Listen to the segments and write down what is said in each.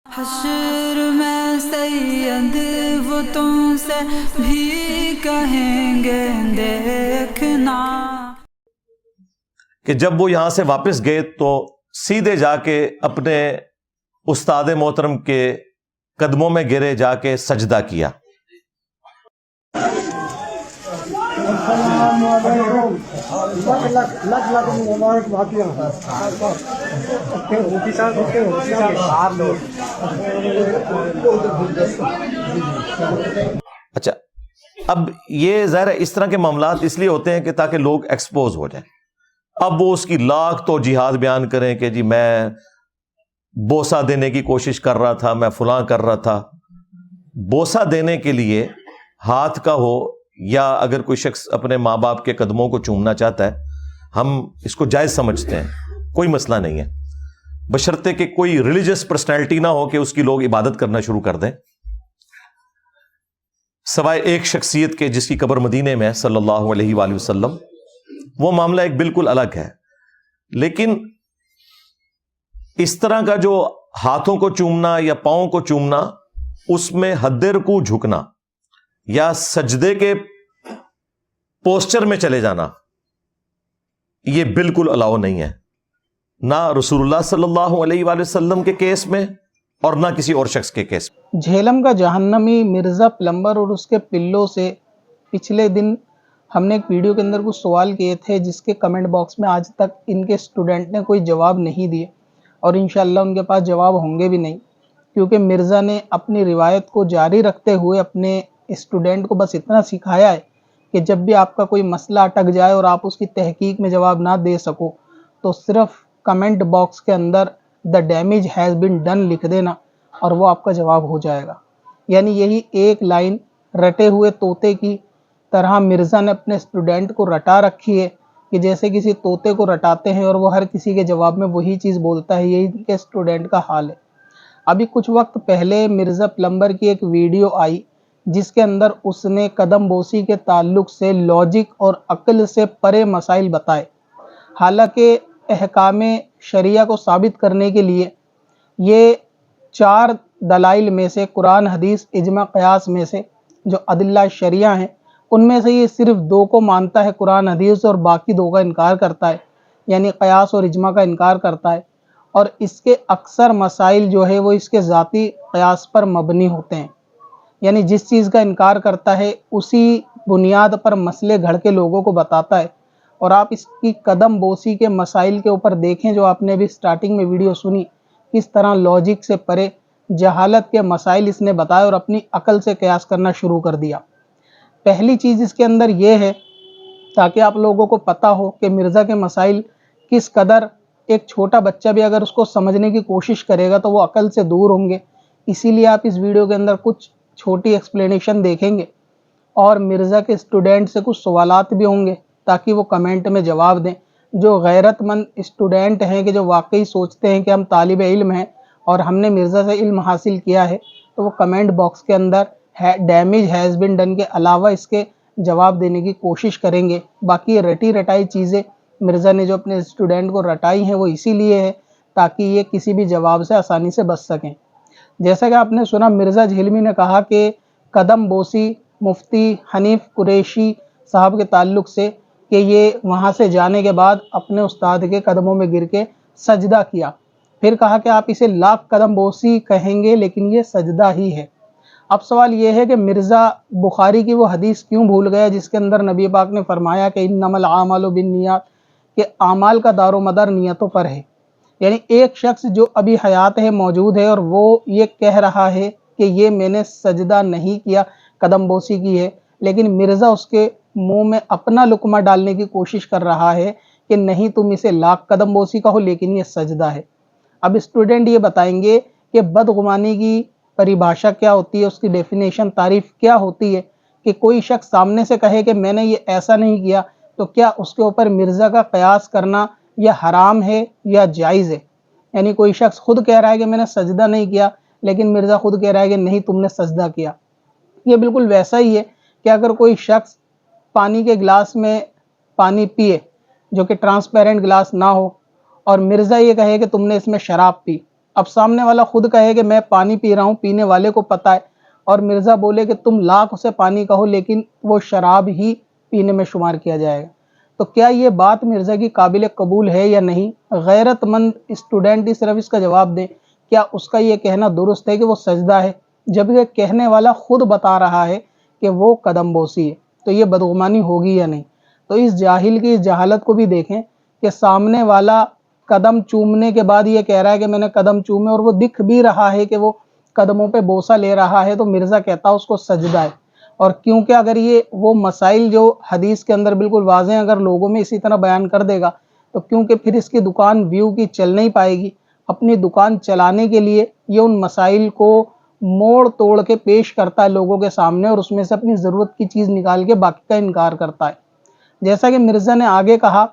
حشر میں سید وہ تم سے بھی کہیں گے دیکھنا کہ جب وہ یہاں سے واپس گئے تو سیدھے جا کے اپنے استاد محترم کے قدموں میں گرے، جا کے سجدہ کیا۔ اچھا، اب یہ ظاہر ہے اس طرح کے معاملات اس لیے ہوتے ہیں کہ تاکہ لوگ ایکسپوز ہو جائیں۔ اب وہ اس کی لاکھ تو جہاد بیان کریں کہ جی میں بوسہ دینے کی کوشش کر رہا تھا، میں فلاں کر رہا تھا۔ بوسہ دینے کے لیے ہاتھ کا ہو یا اگر کوئی شخص اپنے ماں باپ کے قدموں کو چومنا چاہتا ہے، ہم اس کو جائز سمجھتے ہیں، کوئی مسئلہ نہیں ہے، بشرطے کہ کوئی ریلیجس پرسنالٹی نہ ہو کہ اس کی لوگ عبادت کرنا شروع کر دیں، سوائے ایک شخصیت کے جس کی قبر مدینے میں ہے صلی اللہ علیہ وآلہ وسلم، وہ معاملہ ایک بالکل الگ ہے۔ لیکن اس طرح کا جو ہاتھوں کو چومنا یا پاؤں کو چومنا، اس میں حد رکوع جھکنا یا سجدے کے پوسچر میں چلے جانا، یہ بالکل الاؤ نہیں ہے، نہ رسول اللہ صلی اللہ علیہ وآلہ وسلم کے کیس میں اور نہ کسی اور شخص کے کیس میں۔ جہلم کا جہنمی مرزا پلمبر اور اس کے پلوں سے پچھلے دن ہم نے ایک ویڈیو کے اندر کچھ سوال کیے تھے، جس کے کمنٹ باکس میں آج تک ان کے اسٹوڈنٹ نے کوئی جواب نہیں دیے، اور انشاءاللہ ان کے پاس جواب ہوں گے بھی نہیں، کیونکہ مرزا نے اپنی روایت کو جاری رکھتے ہوئے اپنے اسٹوڈنٹ کو بس اتنا سکھایا ہے کہ جب بھی آپ کا کوئی مسئلہ اٹک جائے اور آپ اس کی تحقیق میں جواب نہ دے سکو تو صرف کمنٹ باکس کے اندر "the damage has been done" لکھ دینا اور وہ آپ کا جواب ہو جائے گا۔ یعنی یہی ایک لائن رٹے ہوئے طوطے کی طرح مرزا نے اپنے اسٹوڈنٹ کو رٹا رکھی ہے کہ جیسے کسی طوطے کو رٹاتے ہیں اور وہ ہر کسی کے جواب میں وہی چیز بولتا ہے، یہی ان کے اسٹوڈنٹ کا حال ہے۔ ابھی کچھ وقت پہلے مرزا پلمبر کی ایک ویڈیو آئی جس کے اندر اس نے قدم بوسی کے تعلق سے لاجک اور عقل سے پرے مسائل بتائے، حالانکہ احکام شریعہ کو ثابت کرنے کے لیے یہ 4 دلائل میں سے، قرآن، حدیث، اجماع، قیاس میں سے جو ادلہ شریعہ ہیں، ان میں سے یہ صرف 2 کو مانتا ہے، قرآن حدیث، اور باقی 2 کا انکار کرتا ہے، یعنی قیاس اور اجماع کا انکار کرتا ہے، اور اس کے اکثر مسائل جو ہے وہ اس کے ذاتی قیاس پر مبنی ہوتے ہیں، یعنی جس چیز کا انکار کرتا ہے اسی بنیاد پر مسئلے گھڑ کے لوگوں کو بتاتا ہے۔ اور آپ اس کی قدم بوسی کے مسائل کے اوپر دیکھیں جو آپ نے ابھی سٹارٹنگ میں ویڈیو سنی، کس طرح لاجک سے پرے جہالت کے مسائل اس نے بتائے اور اپنی عقل سے قیاس کرنا شروع کر دیا۔ پہلی چیز اس کے اندر یہ ہے، تاکہ آپ لوگوں کو پتہ ہو کہ مرزا کے مسائل کس قدر ایک چھوٹا بچہ بھی اگر اس کو سمجھنے کی کوشش کرے گا تو وہ عقل سے دور ہوں گے، اسی لیے آپ اس ویڈیو کے اندر کچھ چھوٹی ایکسپلینیشن دیکھیں گے اور مرزا کے اسٹوڈنٹ سے کچھ سوالات بھی ہوں گے تاکہ وہ کمنٹ میں جواب دیں۔ جو غیرت مند اسٹوڈنٹ ہیں کہ جو واقعی سوچتے ہیں کہ ہم طالب علم ہیں اور ہم نے مرزا سے علم حاصل کیا ہے، تو وہ کمنٹ باکس کے اندر "ڈیمیج ہیز بین ڈن" کے علاوہ اس کے جواب دینے کی کوشش کریں گے۔ باقی یہ رٹی رٹائی چیزیں مرزا نے جو اپنے اسٹوڈنٹ کو رٹائی ہیں وہ اسی لیے ہے تاکہ یہ کسی بھی جواب سے آسانی سے بچ سکیں۔ جیسا کہ آپ نے سنا، مرزا جہلمی نے کہا کہ قدم بوسی مفتی حنیف قریشی صاحب کے تعلق سے کہ یہ وہاں سے جانے کے بعد اپنے استاد کے قدموں میں گر کے سجدہ کیا، پھر کہا کہ آپ اسے لاکھ قدم بوسی کہیں گے لیکن یہ سجدہ ہی ہے۔ اب سوال یہ ہے کہ مرزا بخاری کی وہ حدیث کیوں بھول گیا جس کے اندر نبی پاک نے فرمایا کہ انما الاعمال بالنیات، کہ اعمال کا دار و مدار نیتوں پر ہے۔ یعنی ایک شخص جو ابھی حیات ہے، موجود ہے، اور وہ یہ کہہ رہا ہے کہ یہ میں نے سجدہ نہیں کیا، قدم بوسی کی ہے، لیکن مرزا اس کے منہ میں اپنا لقمہ ڈالنے کی کوشش کر رہا ہے کہ نہیں تم اسے لاکھ قدم بوسی کہو لیکن یہ سجدہ ہے۔ اب اسٹوڈنٹ یہ بتائیں گے کہ بدغمانی کی پریبھاشا کیا ہوتی ہے، اس کی ڈیفینیشن، تعریف کیا ہوتی ہے، کہ کوئی شخص سامنے سے کہے کہ میں نے یہ ایسا نہیں کیا، تو کیا اس کے اوپر مرزا کا قیاس کرنا یہ حرام ہے یا جائز ہے؟ یعنی کوئی شخص خود کہہ رہا ہے کہ میں نے سجدہ نہیں کیا لیکن مرزا خود کہہ رہا ہے کہ نہیں تم نے سجدہ کیا۔ یہ بالکل ویسا ہی ہے کہ اگر کوئی شخص پانی کے گلاس میں پانی پیے جو کہ ٹرانسپیرنٹ گلاس نہ ہو اور مرزا یہ کہے کہ تم نے اس میں شراب پی، اب سامنے والا خود کہے کہ میں پانی پی رہا ہوں، پینے والے کو پتہ ہے، اور مرزا بولے کہ تم لاکھ اسے پانی کہو لیکن وہ شراب ہی پینے میں شمار کیا جائے گا، تو کیا یہ بات مرزا کی قابل قبول ہے یا نہیں؟ غیرت مند اسٹوڈنٹ صرف اس کا جواب دے، کیا اس کا یہ کہنا درست ہے کہ وہ سجدہ ہے، جب یہ کہنے والا خود بتا رہا ہے کہ وہ قدم بوسی ہے؟ تو یہ بدگمانی ہوگی یا نہیں؟ تو اس جاہل کی اس جہالت کو بھی دیکھیں کہ سامنے والا قدم چومنے کے بعد یہ کہہ رہا ہے کہ میں نے قدم چومے، اور وہ دکھ بھی رہا ہے کہ وہ قدموں پہ بوسہ لے رہا ہے، تو مرزا کہتا اس کو سجدہ ہے۔ اور کیونکہ اگر یہ وہ مسائل جو حدیث کے اندر بالکل واضح ہیں اگر لوگوں میں اسی طرح بیان کر دے گا تو کیونکہ پھر اس کی دکان ویو کی چل نہیں پائے گی، اپنی دکان چلانے کے لیے یہ ان مسائل کو موڑ توڑ کے پیش کرتا ہے لوگوں کے سامنے، اور اس میں سے اپنی ضرورت کی چیز نکال کے باقی کا انکار کرتا ہے۔ جیسا کہ مرزا نے آگے کہا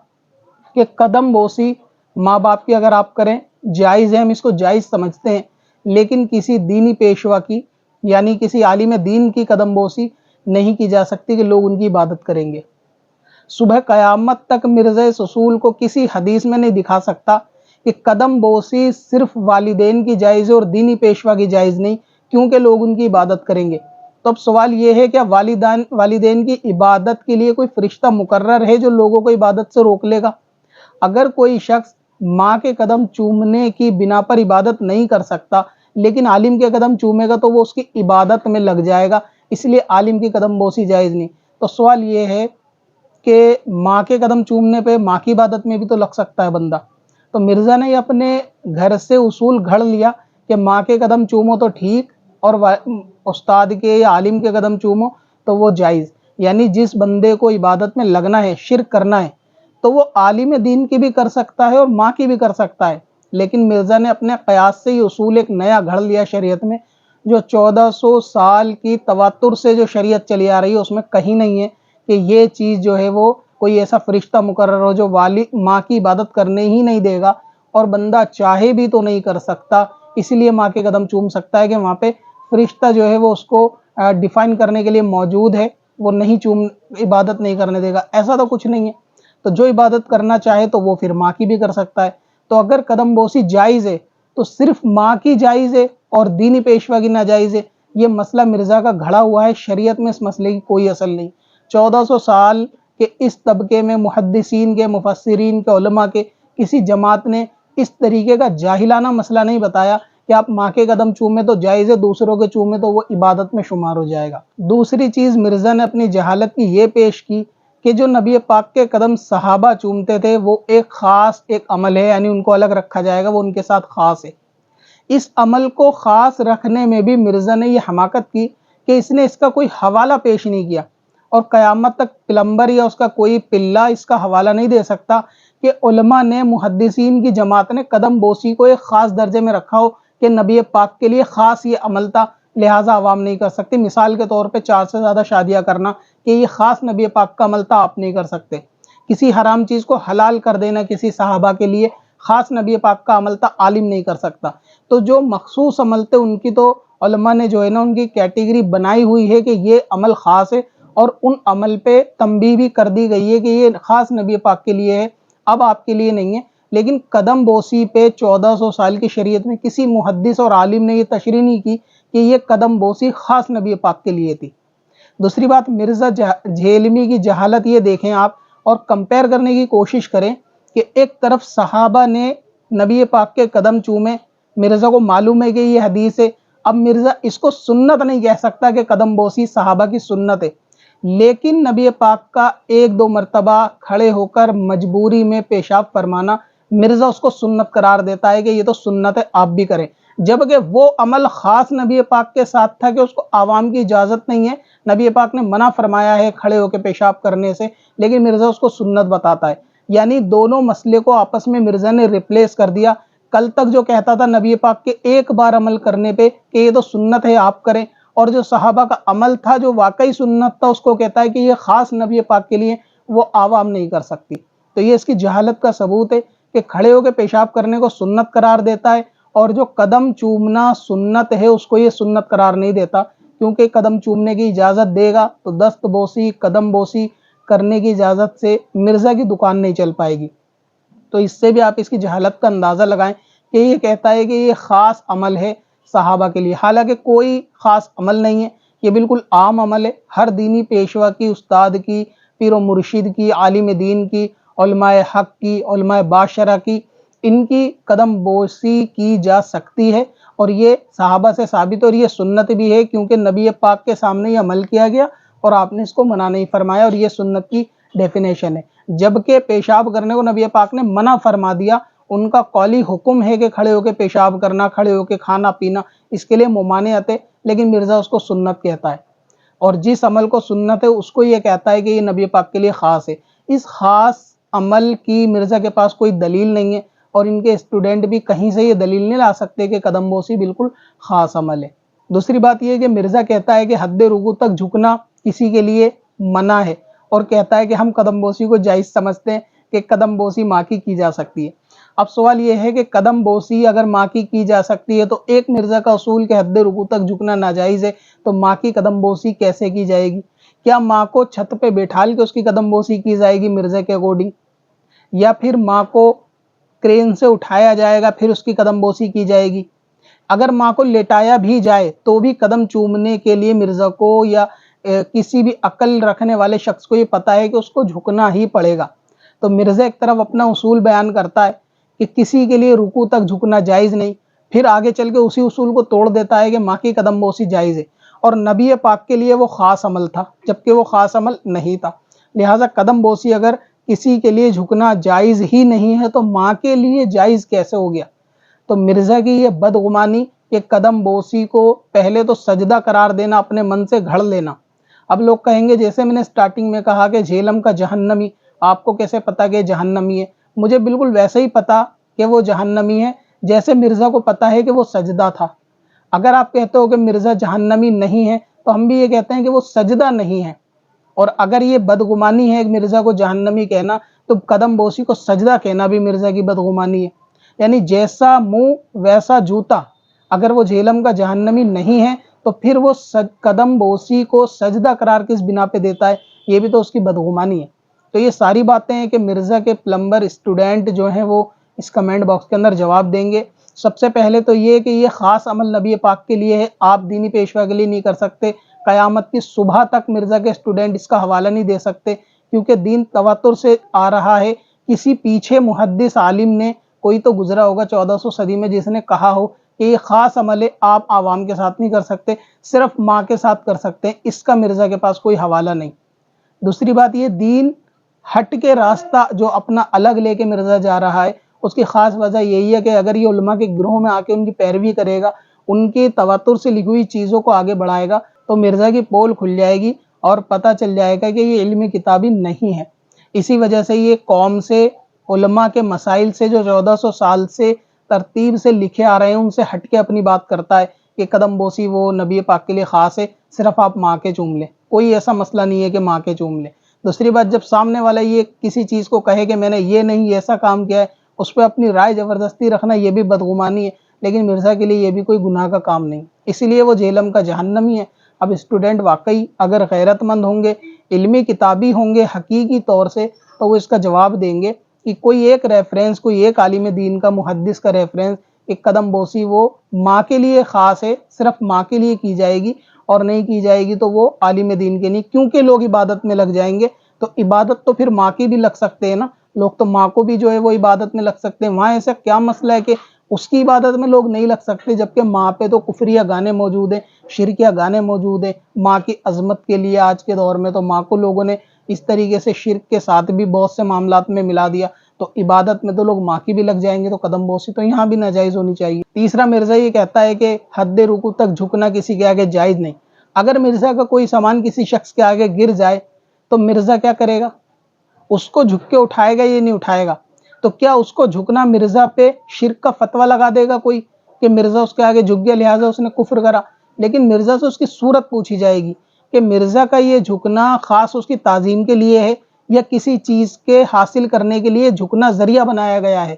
کہ قدم بوسی ماں باپ کی اگر آپ کریں جائز ہے، ہم اس کو جائز سمجھتے ہیں، لیکن کسی دینی پیشوا کی یعنی کسی عالم دین کی قدم بوسی نہیں کی جا سکتی کہ لوگ ان کی عبادت کریں گے۔ صبح قیامت تک مرزا اس اصول کو کسی حدیث میں نہیں دکھا سکتا کہ قدم بوسی صرف والدین کی جائز ہے اور دینی پیشوا کی جائز نہیں، کیونکہ لوگ ان کی عبادت کریں گے۔ تو اب سوال یہ ہے کہ والدین کی عبادت کے لیے کوئی فرشتہ مقرر ہے جو لوگوں کو عبادت سے روک لے گا؟ اگر کوئی شخص ماں کے قدم چومنے کی بنا پر عبادت نہیں کر سکتا لیکن عالم کے قدم چومے گا تو وہ اس کی عبادت میں لگ جائے گا، اس لیے عالم کی قدم بوسی جائز نہیں۔ تو سوال یہ ہے کہ ماں کے قدم چومنے پہ ماں کی عبادت میں بھی تو لگ سکتا ہے بندہ۔ تو مرزا نے اپنے گھر سے اصول گھڑ لیا کہ ماں کے قدم چومو تو ٹھیک، اور استاد کے یا عالم کے قدم چومو تو وہ جائز، یعنی جس بندے کو عبادت میں لگنا ہے، شرک کرنا ہے، تو وہ عالم دین کی بھی کر سکتا ہے اور ماں کی بھی کر سکتا ہے۔ لیکن مرزا نے اپنے قیاس سے یہ اصول ایک نیا گھڑ لیا شریعت میں، جو 1400 سال کی تواتر سے جو شریعت چلی آ رہی ہے اس میں کہیں نہیں ہے کہ یہ چیز جو ہے وہ کوئی ایسا فرشتہ مقرر ہو جو ماں کی عبادت کرنے ہی نہیں دے گا، اور بندہ چاہے بھی تو نہیں کر سکتا، اس لیے ماں کے قدم چوم سکتا ہے کہ وہاں پہ فرشتہ جو ہے وہ اس کو ڈیفائن کرنے کے لیے موجود ہے، وہ نہیں عبادت نہیں کرنے دے گا، ایسا تو کچھ نہیں ہے۔ تو جو عبادت کرنا چاہے تو وہ پھر ماں کی بھی کر سکتا ہے۔ تو اگر قدم بوسی جائز ہے تو صرف ماں کی جائز ہے اور دینی پیشوا کی ناجائز ہے، یہ مسئلہ مرزا کا گھڑا ہوا ہے، شریعت میں اس مسئلے کی کوئی اصل نہیں۔ 1400 سال کے اس طبقے میں محدثین کے، مفسرین کے، علماء کے کسی جماعت نے اس طریقے کا جاہلانہ مسئلہ نہیں بتایا کہ آپ ماں کے قدم چومے تو جائز ہے، دوسروں کے چومے تو وہ عبادت میں شمار ہو جائے گا۔ دوسری چیز مرزا نے اپنی جہالت کی یہ پیش کی کہ جو نبی پاک کے قدم صحابہ چومتے تھے وہ ایک خاص ایک عمل ہے، یعنی ان کو الگ رکھا جائے گا، وہ ان کے ساتھ خاص ہے۔ اس عمل کو خاص رکھنے میں بھی مرزا نے یہ حماقت کی کہ اس نے اس کا کوئی حوالہ پیش نہیں کیا، اور قیامت تک پلمبر یا اس کا کوئی پلہ اس کا حوالہ نہیں دے سکتا کہ علماء نے، محدثین کی جماعت نے قدم بوسی کو ایک خاص درجے میں رکھا ہو کہ نبی پاک کے لیے خاص یہ عمل تھا لہٰذا عوام نہیں کر سکتے۔ مثال کے طور پہ 4 سے زیادہ شادیاں کرنا کہ یہ خاص نبی پاک کا عمل تھا، آپ نہیں کر سکتے۔ کسی حرام چیز کو حلال کر دینا کسی صحابہ کے لیے خاص نبی پاک کا عمل تھا، عالم نہیں کر سکتا۔ تو جو مخصوص عمل تھے ان کی تو علماء نے جو ہے نا ان کی کیٹیگری بنائی ہوئی ہے کہ یہ عمل خاص ہے، اور ان عمل پہ تنبیہ بھی کر دی گئی ہے کہ یہ خاص نبی پاک کے لیے ہے، اب آپ کے لیے نہیں ہے۔ لیکن قدم بوسی پہ 1400 سال کی شریعت میں کسی محدث اور عالم نے یہ تشریح نہیں کی کہ یہ قدم بوسی خاص نبی پاک کے لیے تھی۔ دوسری بات، مرزا جہلمی کی جہالت یہ دیکھیں آپ، اور کمپیئر کرنے کی کوشش کریں کہ ایک طرف صحابہ نے نبی پاک کے قدم چومے، مرزا کو معلوم ہے کہ یہ حدیث ہے، اب مرزا اس کو سنت نہیں کہہ سکتا کہ قدم بوسی صحابہ کی سنت ہے، لیکن نبی پاک کا 1-2 مرتبہ کھڑے ہو کر مجبوری میں پیشاب فرمانا مرزا اس کو سنت قرار دیتا ہے کہ یہ تو سنت ہے، آپ بھی کریں، جبکہ وہ عمل خاص نبی پاک کے ساتھ تھا کہ اس کو عوام کی اجازت نہیں ہے، نبی پاک نے منع فرمایا ہے کھڑے ہو کے پیشاب کرنے سے، لیکن مرزا اس کو سنت بتاتا ہے۔ یعنی دونوں مسئلے کو آپس میں مرزا نے ریپلیس کر دیا۔ کل تک جو کہتا تھا نبی پاک کے ایک بار عمل کرنے پہ کہ یہ تو سنت ہے آپ کریں، اور جو صحابہ کا عمل تھا جو واقعی سنت تھا اس کو کہتا ہے کہ یہ خاص نبی پاک کے لیے، وہ عوام نہیں کر سکتی۔ تو یہ اس کی جہالت کا ثبوت ہے کہ کھڑے ہو کے پیشاب کرنے کو سنت قرار دیتا ہے، اور جو قدم چومنا سنت ہے اس کو یہ سنت قرار نہیں دیتا، کیونکہ قدم چومنے کی اجازت دے گا تو دست بوسی، قدم بوسی کرنے کی اجازت سے مرزا کی دکان نہیں چل پائے گی۔ تو اس سے بھی آپ اس کی جہالت کا اندازہ لگائیں کہ یہ کہتا ہے کہ یہ خاص عمل ہے صحابہ کے لیے، حالانکہ کوئی خاص عمل نہیں ہے، یہ بالکل عام عمل ہے۔ ہر دینی پیشوا کی، استاد کی، پیر و مرشد کی، عالم دین کی، علماء حق کی، علماء باشرہ کی، ان کی قدم بوسی کی جا سکتی ہے، اور یہ صحابہ سے ثابت، اور یہ سنت بھی ہے، کیونکہ نبی پاک کے سامنے یہ عمل کیا گیا اور آپ نے اس کو منع نہیں فرمایا، اور یہ سنت کی ڈیفینیشن ہے۔ جبکہ پیشاب کرنے کو نبی پاک نے منع فرما دیا، ان کا قولی حکم ہے کہ کھڑے ہو کے پیشاب کرنا، کھڑے ہو کے کھانا پینا، اس کے لیے ممانعت ہے، لیکن مرزا اس کو سنت کہتا ہے، اور جس عمل کو سنت ہے اس کو یہ کہتا ہے کہ یہ نبی پاک کے لیے خاص ہے۔ اس خاص عمل کی مرزا کے پاس کوئی دلیل نہیں ہے، اور ان کے اسٹوڈنٹ بھی کہیں سے یہ دلیل نہیں لا سکتے کہ قدم بوسی بالکل خاص عمل ہے۔ دوسری بات یہ ہے کہ مرزا کہتا ہے کہ حد رکوع تک جھکنا کسی کے لیے منع ہے، اور کہتا ہے کہ ہم قدم بوسی کو جائز سمجھتے ہیں کہ قدم بوسی ماں کی جا سکتی ہے۔ اب سوال یہ ہے کہ قدم بوسی اگر ماں کی جا سکتی ہے، تو ایک مرزا کا اصول کہ حد رکوع تک جھکنا ناجائز ہے، تو ماں کی قدم بوسی کیسے کی جائے گی؟ کیا ماں کو چھت پہ بیٹھال کے اس کی قدم بوسی کی جائے گی مرزا کے اکارڈنگ، یا پھر ماں کو کرین سے اٹھایا جائے گا پھر اس کی قدم بوسی کی جائے گی؟ اگر ماں کو لیٹایا بھی جائے تو بھی قدم چومنے کے لیے مرزا کو یا کسی بھی عقل رکھنے والے شخص کو یہ پتا ہے کہ اس کو جھکنا ہی پڑے گا۔ تو مرزا ایک طرف اپنا اصول بیان کرتا ہے کہ کسی کے لیے رکوع تک جھکنا جائز نہیں، پھر آگے چل کے اسی اصول کو توڑ دیتا ہے کہ ماں کی قدم بوسی جائز ہے، اور نبی پاک کے لیے وہ خاص عمل تھا جبکہ وہ خاص عمل نہیں تھا، لہٰذا قدم بوسی اگر کسی کے لیے جھکنا جائز ہی نہیں ہے تو ماں کے لیے جائز کیسے ہو گیا؟ تو مرزا کی یہ بدگمانی کہ قدم بوسی کو پہلے تو سجدہ قرار دینا، اپنے من سے گھڑ لینا۔ اب لوگ کہیں گے جیسے میں نے سٹارٹنگ میں کہا کہ جہلم کا جہنمی، آپ کو کیسے پتا کہ جہنمی ہے؟ مجھے بالکل ویسے ہی پتا کہ وہ جہنمی ہے جیسے مرزا کو پتا ہے کہ وہ سجدہ تھا۔ اگر آپ کہتے ہو کہ مرزا جہنمی نہیں ہے تو ہم بھی یہ کہتے ہیں کہ وہ سجدہ نہیں ہے، اور اگر یہ بدگمانی ہے مرزا کو جہنمی کہنا تو قدم بوسی کو سجدہ کہنا بھی مرزا کی بدگمانی ہے۔ یعنی جیسا منہ ویسا جوتا، اگر وہ جہلم کا جہنمی نہیں ہے تو پھر وہ قدم بوسی کو سجدہ قرار کس بنا پہ دیتا ہے؟ یہ بھی تو اس کی بدگمانی ہے۔ تو یہ ساری باتیں ہیں کہ مرزا کے پلمبر اسٹوڈنٹ جو ہیں وہ اس کمنٹ باکس کے اندر جواب دیں گے۔ سب سے پہلے تو یہ کہ یہ خاص عمل نبی پاک کے لیے ہے، آپ دینی پیشوا کے لیے نہیں کر سکتے، قیامت کی صبح تک مرزا کے اسٹوڈنٹ اس کا حوالہ نہیں دے سکتے، کیونکہ دین تواتر سے آ رہا ہے۔ کسی پیچھے محدث عالم نے، کوئی تو گزرا ہوگا 1400 صدی میں، جس نے کہا ہو کہ یہ خاص عمل ہے، آپ عوام کے ساتھ نہیں کر سکتے، صرف ماں کے ساتھ کر سکتے ہیں، اس کا مرزا کے پاس کوئی حوالہ نہیں۔ دوسری بات یہ دین ہٹ کے راستہ جو اپنا الگ لے کے مرزا جا رہا ہے، اس کی خاص وجہ یہی ہے کہ اگر یہ علماء کے گروہ میں آ کے ان کی پیروی کرے گا، ان کی تواتر سے لکھی ہوئی چیزوں کو آگے بڑھائے گا، تو مرزا کی پول کھل جائے گی اور پتہ چل جائے گا کہ یہ علمی کتابی نہیں ہے۔ اسی وجہ سے یہ قوم سے، علماء کے مسائل سے جو 1400 سال سے ترتیب سے لکھے آ رہے ہیں ان سے ہٹ کے اپنی بات کرتا ہے کہ قدم بوسی وہ نبی پاک کے لیے خاص ہے، صرف آپ ماں کے چوم لیں، کوئی ایسا مسئلہ نہیں ہے کہ ماں کے چوم لیں۔ دوسری بات، جب سامنے والا یہ کسی چیز کو کہے کہ میں نے یہ نہیں ایسا کام کیا ہے، اس پہ اپنی رائے زبردستی رکھنا یہ بھی بدگمانی ہے، لیکن مرزا کے لیے یہ بھی کوئی گناہ کا کام نہیں، اسی لیے وہ جہلم کا جہنمی ہے۔ اب اسٹوڈنٹ واقعی اگر غیرت مند ہوں گے، علمی کتابی ہوں گے حقیقی طور سے، تو وہ اس کا جواب دیں گے کہ کوئی ایک ریفرنس، کوئی ایک عالم دین کا، محدث کا ریفرنس، ایک قدم بوسی وہ ماں کے لیے خاص ہے، صرف ماں کے لیے کی جائے گی، اور نہیں کی جائے گی تو وہ عالم دین کے نہیں، کیونکہ لوگ عبادت میں لگ جائیں گے، تو عبادت تو پھر ماں کی بھی لگ سکتے ہیں نا، لوگ تو ماں کو بھی جو ہے وہ عبادت میں لگ سکتے ہیں، وہاں ایسا کیا مسئلہ ہے کہ اس کی عبادت میں لوگ نہیں لگ سکتے، جبکہ ماں پہ تو کفریہ گانے موجود ہیں، شرکیہ گانے موجود ہیں، ماں کی عظمت کے لیے آج کے دور میں تو ماں کو لوگوں نے اس طریقے سے شرک کے ساتھ بھی بہت سے معاملات میں ملا دیا، تو عبادت میں تو لوگ ماں کی بھی لگ جائیں گے، تو قدم بوسی تو یہاں بھی ناجائز ہونی چاہیے۔ تیسرا، مرزا یہ کہتا ہے کہ حد رکوع تک جھکنا کسی کے آگے جائز نہیں۔ اگر مرزا کا کوئی سامان کسی شخص کے آگے گر جائے تو مرزا کیا کرے گا؟ اس کو جھک کے اٹھائے گا، یہ نہیں اٹھائے گا؟ تو کیا اس کو جھکنا مرزا پہ شرک کا فتویٰ لگا دے گا کوئی کہ مرزا اس کے آگے جھک گیا لہٰذا اس نے کفر کرا؟ لیکن مرزا سے اس کی صورت پوچھی جائے گی کہ مرزا کا یہ جھکنا خاص اس کی تعظیم کے لیے ہے یا کسی چیز کے حاصل کرنے کے لیے جھکنا ذریعہ بنایا گیا ہے۔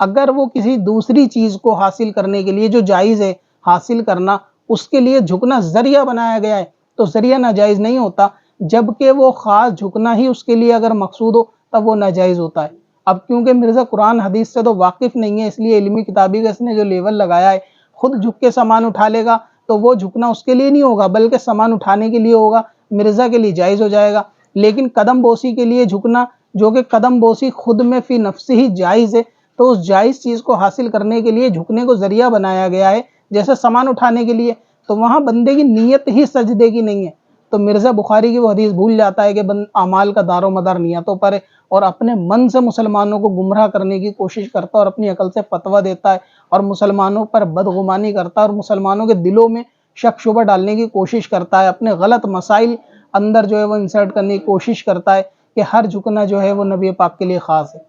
اگر وہ کسی دوسری چیز کو حاصل کرنے کے لیے جو جائز ہے حاصل کرنا، اس کے لیے جھکنا ذریعہ بنایا گیا ہے تو ذریعہ ناجائز نہیں ہوتا، جبکہ وہ خاص جھکنا ہی اس کے لیے اگر مقصود ہو تب وہ ناجائز ہوتا ہے۔ اب کیونکہ مرزا قرآن حدیث سے تو واقف نہیں ہے، اس لیے علمی کتابی کا اس نے جو لیول لگایا ہے، خود جھک کے سامان اٹھا لے گا تو وہ جھکنا اس کے لیے نہیں ہوگا بلکہ سامان اٹھانے کے لیے ہوگا، مرزا کے لیے جائز ہو جائے گا۔ لیکن قدم بوسی کے لیے جھکنا، جو کہ قدم بوسی خود میں فی نفس ہی جائز ہے، تو اس جائز چیز کو حاصل کرنے کے لیے جھکنے کو ذریعہ بنایا گیا ہے، جیسے سامان اٹھانے کے لیے، تو وہاں بندے کی نیت ہی سجدے کی نہیں ہے۔ تو مرزا بخاری کی وہ حدیث بھول جاتا ہے کہ اعمال کا دار و مدار نیتوں پر ہے، اور اپنے من سے مسلمانوں کو گمراہ کرنے کی کوشش کرتا ہے اور اپنی عقل سے فتویٰ دیتا ہے اور مسلمانوں پر بدگمانی کرتا ہے اور مسلمانوں کے دلوں میں شک شبہ ڈالنے کی کوشش کرتا ہے، اپنے غلط مسائل اندر جو ہے وہ انسرٹ کرنے کی کوشش کرتا ہے کہ ہر جھکنا جو ہے وہ نبی پاک کے لیے خاص ہے۔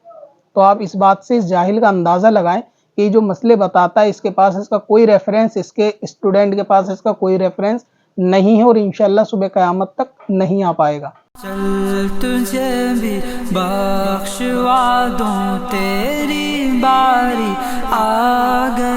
تو آپ اس بات سے اس جاہل کا اندازہ لگائیں کہ یہ جو مسئلے بتاتا ہے اس کے پاس اس کا کوئی ریفرنس، اس کے اسٹوڈنٹ کے پاس اس کا کوئی ریفرنس نہیں ہے، اور انشاءاللہ صبح قیامت تک نہیں آ پائے گا۔ چل تجھے بھی بخشوا دوں، تیری باری آ گئی۔